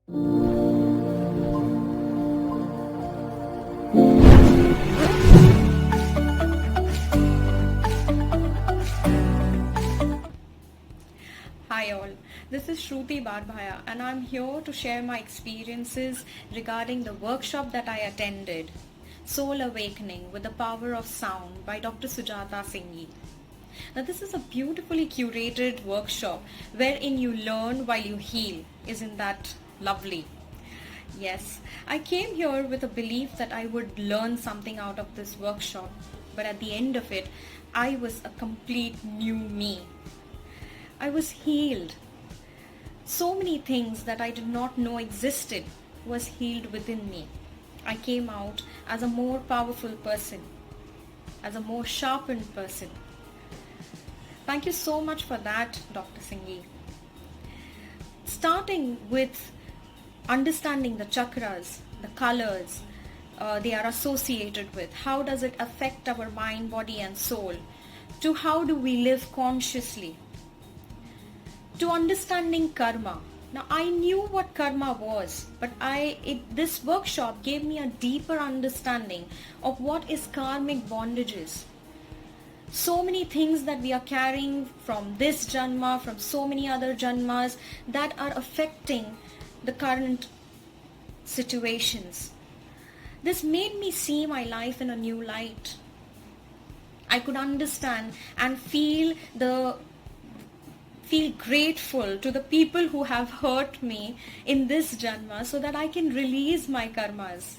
Hi all, this is Shruti Barbhaya and I'm here to share my experiences regarding the workshop that I attended, Soul Awakening with the Power of Sound by Dr. Sujata Singhi. Now this is a beautifully curated workshop wherein you learn while you heal. Isn't that lovely? Yes, I came here with a belief that I would learn something out of this workshop, but at the end of it, I was a complete new me. I was healed. So many things that I did not know existed was healed within me. I came out as a more powerful person, as a more sharpened person. Thank you so much for that, Dr. Singhi. Starting with understanding the chakras, the colors they are associated with, how does it affect our mind, body and soul, to how do we live consciously, to understanding karma. Now I knew what karma was, but this workshop gave me a deeper understanding of what is karmic bondages. So many things that we are carrying from this janma, from so many other janmas that are affecting the current situations. This made me see my life in a new light. I could understand and feel grateful to the people who have hurt me in this janma so that I can release my karmas.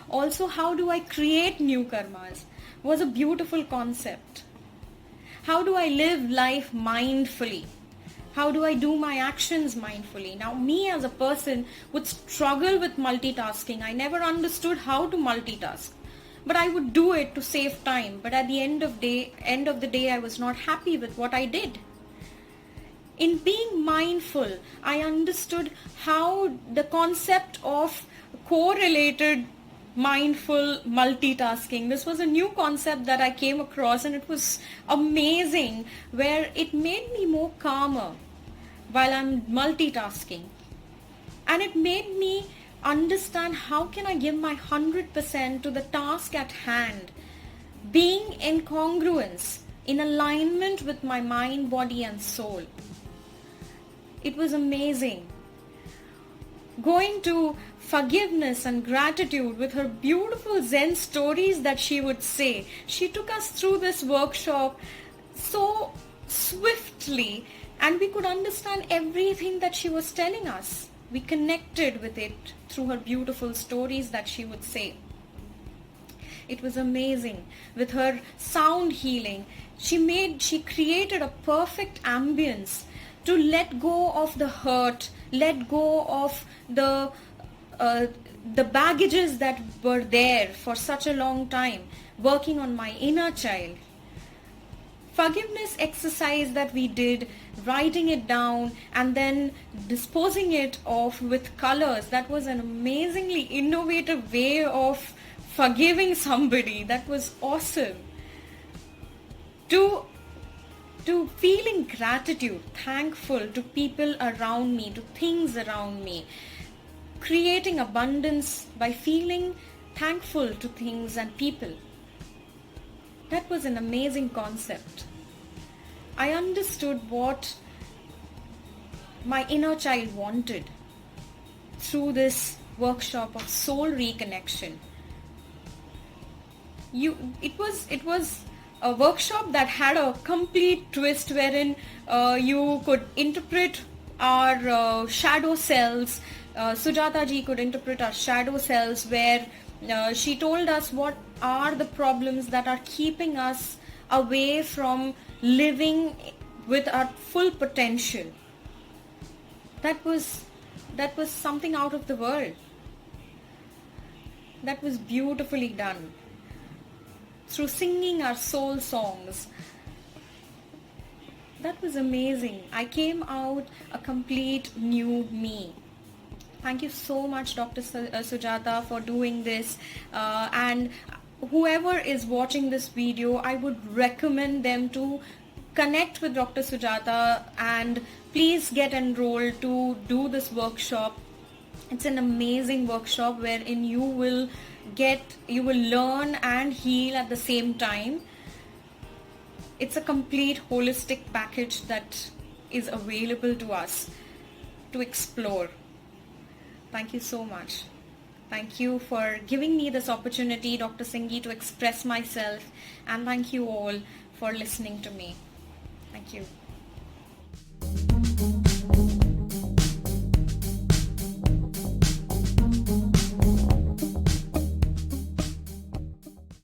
Also, how do I create new karmas was a beautiful concept. How do I live life mindfully? How do I do my actions mindfully? Now, me as a person would struggle with multitasking. I never understood how to multitask. But I would do it to save time. But at the end of the day, I was not happy with what I did. In being mindful, I understood how the concept of correlated mindful multitasking, this was a new concept that I came across and it was amazing, where it made me more calmer while I'm multitasking. And it made me understand how can I give my 100% to the task at hand, being in congruence, in alignment with my mind, body and soul. It was amazing. Going to forgiveness and gratitude with her beautiful Zen stories that she would say. She took us through this workshop so swiftly and we could understand everything that she was telling us. We connected with it through her beautiful stories that she would say. It was amazing. With her sound healing, she created a perfect ambience to let go of the hurt, let go of the baggages that were there for such a long time, working on my inner child. Forgiveness exercise that we did, writing it down and then disposing it off with colors, that was an amazingly innovative way of forgiving somebody. That was awesome. To feeling gratitude, thankful to people around me, to things around me, creating abundance by feeling thankful to things and people. That was an amazing concept. I understood what my inner child wanted through this workshop of soul reconnection. It was a workshop that had a complete twist wherein you could interpret our shadow selves. Sujata ji could interpret our shadow selves, where she told us what are the problems that are keeping us away from living with our full potential. That was something out of the world. That was beautifully done. Through singing our soul songs. That was amazing. I came out a complete new me. Thank you so much, Dr. Sujata, for doing this. And whoever is watching this video, I would recommend them to connect with Dr. Sujata and Please get enrolled to do this workshop. It's an amazing workshop wherein you will learn and heal at the same time. It's a complete holistic package that is available to us to explore. Thank you so much. Thank you for giving me this opportunity, Dr. Singhi, to express myself, and thank you all for listening to me. Thank you.